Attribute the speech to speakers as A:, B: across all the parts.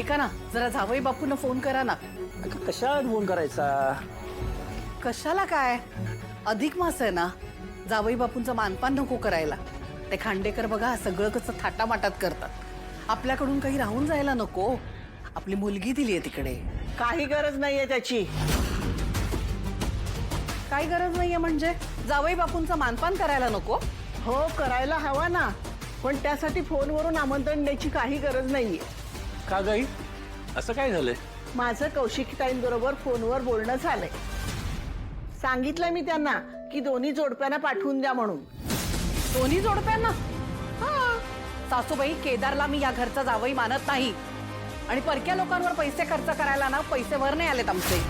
A: ऐका ना, जरा जावई बापूंना फोन करा ना.
B: अगं कशाला फोन करायचा?
A: कशाला काय, अधिक मास आहे ना, जावई बापूंचं मानपान नको करायला. ते खांडेकर बघा सगळं कसं थाटामाटात करतात. आपल्याकडून काही राहून जायला नको. आपली मुलगी दिलीये तिकडे.
C: काही गरज नाहीये त्याची.
A: काय गरज नाहीये म्हणजे? जावई बापूंचं मानपान करायला नको?
C: हो करायला हवा ना, पण त्यासाठी फोनवरून आमंत्रण द्यायची काही गरज नाहीये.
B: का गई, असं काय झालंय?
C: माझं कौशिकीताईंबरोबर फोनवर बोलणं झालंय. सांगितलंय मी त्यांना की दोन्ही जोडप्यांना पाठवून द्या म्हणून.
A: दोन्ही जोडप्यांना? सासूबाई, केदारला मी या घरचा जावई मानत नाही. आणि परक्या लोकांवर पैसे खर्च करायला ना, पैसे वर नाही आलेत आमचे.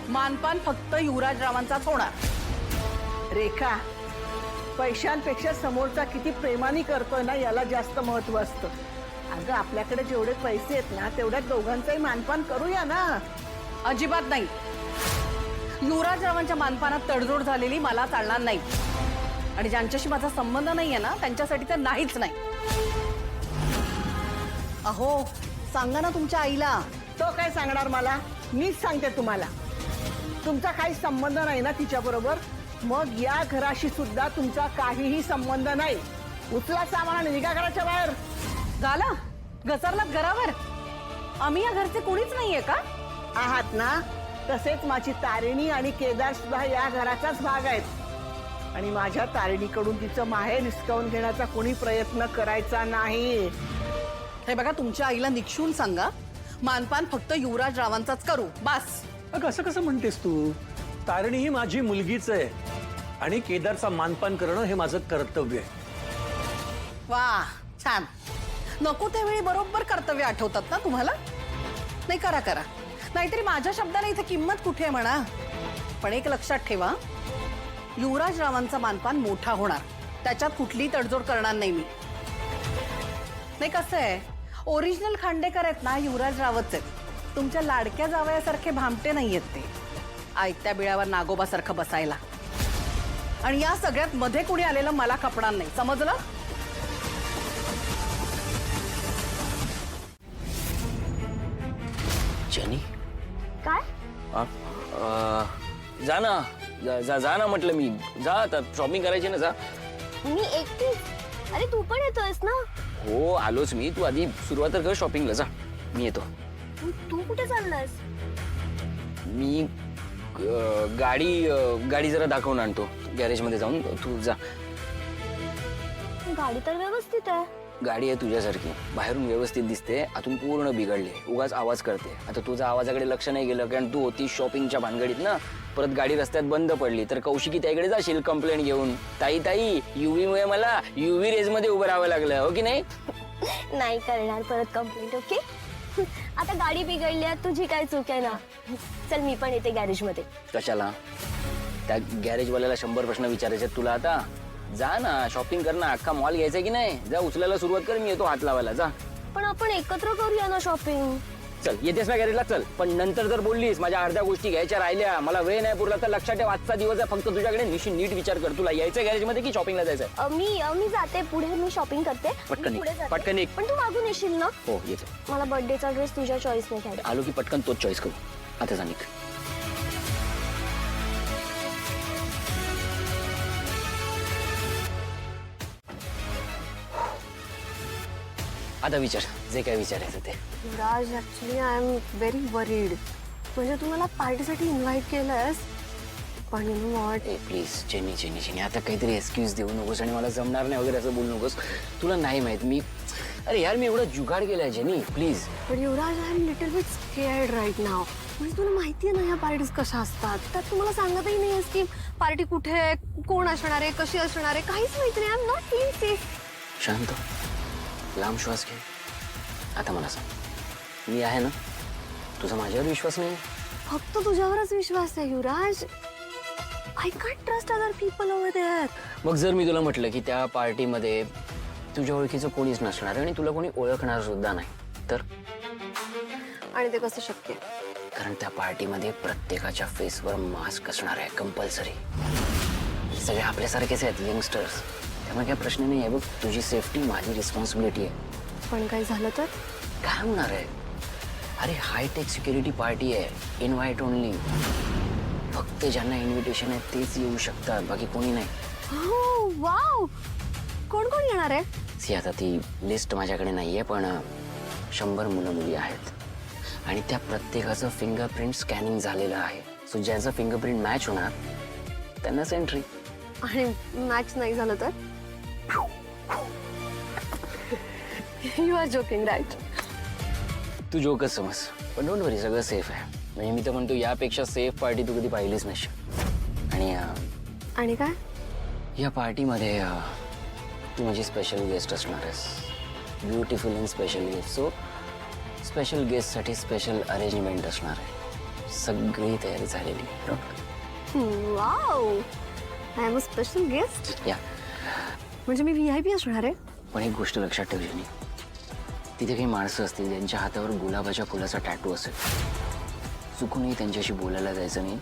A: मानपान फक्त युवराजरावांचाच होणार.
C: रेखा, पैशांपेक्षा समोरचा किती प्रेमाने करतोय ना याला जास्त महत्व असतं. अगं आपल्याकडे जेवढे पैसे आहेत ना तेवढ्यात दोघांचंही मानपान करूया ना.
A: अजिबात नाही. युवराजरावांच्या मानपानात तडजोड झालेली मला चालणार नाही. आणि ज्यांच्याशी माझा संबंध नाहीये ना त्यांच्यासाठी तर नाहीच नाही. अहो सांगा ना तुमच्या आईला.
C: तो काय सांगणार मला? मीच सांगते तुम्हाला. तुमचा काही संबंध नाही ना तिच्या बरोबर, मग या घराशी सुद्धा तुमचा काहीही संबंध नाही. उचला सामान आणि निघा घराच्या बाहेर.
A: झालं, घसरलात घरावर. आम्ही या घरचे कोणीच नाहीये का?
C: आहात ना. तसेच माझी तारिणी आणि केदार सुद्धा या घराचाच भाग आहेत. आणि माझ्या तारिणीकडून तिचं माहेर हिसकावून घेण्याचा कोणी प्रयत्न करायचा नाही.
A: हे बघा, तुमच्या आईला निक्षून सांगा, मानपान फक्त युवराजरावांचाच करू, बस.
B: अगं असं कसं म्हणतेस तू? तारिणी ही माझी मुलगीच आहे आणि केदारचा मानपान करणं हे माझं कर्तव्य आहे.
A: वा, छान. नको त्यावेळी बरोबर कर्तव्य आठवतात ना तुम्हाला? नाही, करा करा. नाहीतरी माझ्या शब्दाला इथे किंमत कुठे आहे म्हणा. पण एक लक्षात ठेवा, युवराजरावांचा मानपान मोठा होणार. त्याच्यात कुठलीही तडजोड करणार नाही मी. नाही, कसं आहे, ओरिजिनल खांडेकर आहेत ना युवराजरावच आहेत. तुमच्या लाडक्या जावयासारखे भामटे नाही आहेत ते, आयत्या बिळावर नागोबासारखं बसायला. आणि या सगळ्यात मध्ये कुणी आलेलं मला खपणार नाही, समजलं?
D: जेनी,
E: काय?
D: जा ना, जा ना म्हटलं मी. जा आता, शॉपिंग करायची ना, जा.
E: मी एकटीच? अरे तू पण येतोयस ना?
D: हो आलोच मी. तू आधी सुरुवात तर कर शॉपिंगला. जा, मी येतो.
E: तू कुठे चाललास?
D: मी गाडी जरा दाखवून आणतो गॅरेजमध्ये जाऊन. तू जा.
E: गाडी तर व्यवस्थित आहे.
D: गाडी आहे तुझ्यासारखी, बाहेरून व्यवस्थित दिसते, आतून पूर्ण बिघडले. उगाच आवाज करते. आता तुझा आवाजाकडे लक्ष नाही गेलं कारण तू होती शॉपिंगच्या भानगडीत ना. परत गाडी रस्त्यात बंद पडली तर कौशिकी त्याकडे जाशील कंप्लेंट घेऊन. ताई युव्ही मुळे मला युव्ही रेज मध्ये उभं राहावं लागलं, हो की नाही?
E: नाही करणार परत कंप्लेंट, ओके? आता गाडी बिघडली आहे, तुझी काय चूक आहे ना. चल मी पण येते गॅरेज मध्ये.
D: कशाला? त्या गॅरेजवाल्याला 100 प्रश्न विचारायचे तुला. आता जा ना, शॉपिंग कर ना. अख्खा मॉल घ्यायचा की नाही? जा, उचलायला सुरुवात कर. मी येतो हात लावायला. जा.
E: पण आपण एकत्र करूया ना शॉपिंग.
D: चल, येतेस ना गॅरेजला? चल. पण नंतर जर बोललीस माझ्या अर्ध्या गोष्टी घ्यायच्या राहिल्या, मला वेळ नाही पुरला, तर लक्षात ठेव आजचा दिवस आहे फक्त तुझ्याकडे. नीट विचार कर, तुला यायचं गॅरेजमध्ये की शॉपिंगला जायचंय?
E: मी जाते पुढे, मी शॉपिंग करते.
D: पटकन
E: पुढे
D: ये,
E: जाते.
D: पटकन ये.
E: पण तू मागून येशील ना?
D: हो येतो.
E: मला बर्थडेचा ड्रेस तुझ्या चॉईसने घ्यायचा.
D: आलो की पटकन तोच चॉईस करू. आता जा, निघ. आता विचार जे काय विचारायचं ते.
E: Raj, actually I am very worried. म्हणजे तू मला पार्टीसाठी इन्व्हाइट केलंयस, पण you know what,
D: please Jenny आता काहीतरी एक्सक्यूज देऊ नकोस आणि मला जमणार नाही वगैरे असं बोलू नकोस. तुला नाही माहित मी, अरे यार मी एवढा जुगाड केलाय जेनी, प्लीज.
E: पण Yuvraj, I am little bit scared right now. म्हणजे तुला माहितीये ना ह्या पार्टीज कशा असतात. त्यात तुम्हाला सांगतही नाहीयेस की पार्टी कुठे आहे, कोण असणार आहे, कशी असणार आहे, काहीच माहिती नाही. I am not feeling safe.
D: शांत, लांब श्वास घे. आता मला सांग, मी आहे ना? तुझा माझ्यावर विश्वास नाही?
E: फक्त तुझ्यावरच विश्वास आहे Yuvraj. I can't trust other people over there.
D: मग जर मी तुला म्हटलं की त्या पार्टीमध्ये तुझ्या ओळखीचं कोणीच नसणार आणि तुला कोणी ओळखणार सुद्धा नाही, तर?
E: आणि ते कसं शक्य?
D: कारण त्या पार्टीमध्ये प्रत्येकाच्या फेसवर मास्क असणार आहे, कंपल्सरी. सगळे आपल्यासारखेच आहेत, यंगस्टर्स. त्यामुळे काही प्रश्न नाही आहे. बघ, तुझी सेफ्टी माझी रिस्पॉन्सिबिलिटी आहे.
E: पण काही झालं तर?
D: काय होणार आहे? अरे हायटेक सिक्युरिटी पार्टी आहे, इन्व्हाइट ओनली. फक्त ज्यांना इन्व्हिटेशन आहे तेच येऊ शकतात, बाकी कोणी नाही.
E: हो वाव, कोण कोण येणार आहे?
D: सी आता ती लिस्ट माझ्याकडे नाहीये, पण 100 मुलं मुली आहेत आणि त्या प्रत्येकाचं फिंगरप्रिंट स्कॅनिंग झालेलं आहे. सो ज्यांचं फिंगरप्रिंट मॅच होणार त्यांनाच एंट्री.
E: आणि मॅच नाही झालं तर? You are joking right?
D: तू जोकच समज, पण डोंट वरी, सगळं सेफ आहे. म्हणजे मी तर म्हणतो यापेक्षा सेफ पार्टी तू कधी पाहिलीच नसशील. आणि
E: आणि काय?
D: या पार्टीमध्ये तू माझी स्पेशल गेस्ट असणार आहेस. Beautiful and special guest. So special गेस्टसाठी स्पेशल अरेंजमेंट असणार आहे. सगळी तयारी झालेली.
E: Wow, I am a special guest.
D: या
E: म्हणजे मी VIP असणार आहे?
D: पण एक गोष्ट लक्षात ठेव जेनी, तिथे काही माणसं असतील ज्यांच्या हातावर गुलाबाच्या फुलाचा टॅटू असेल. चुकूनही त्यांच्याशी बोलायला जायचं नाही.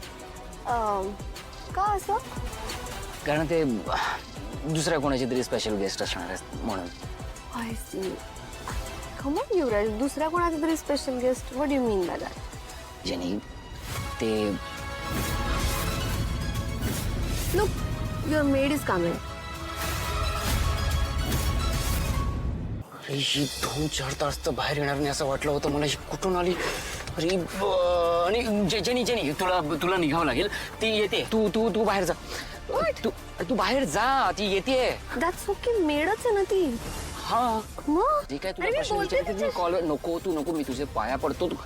E: का असं?
D: कारण ते दुसऱ्या कोणाची तरी स्पेशल गेस्ट असणार आहेत म्हणून.
E: I see. Come on Yuvraj, दुसऱ्या कोणाचा तरी special guest? What do you mean by that?
D: Jenny ते
E: look, your maid is coming.
D: अरे ही 2-4 तास तर बाहेर येणार नाही असं वाटलं होतं मला. ही कुठून आली? अरे आणि जेनी तुला निघावं लागेल. ती येते. तू बाहेर जा. तू बाहेर जा, ती येते.
E: दॅट्स ओके, मेडच आहे ना ती.
D: हा
E: मग
D: ठीक आहे.
E: अरे मी बोलते
D: तुला कॉल नको, तू नको, मी तुझे पाया पडतो. तू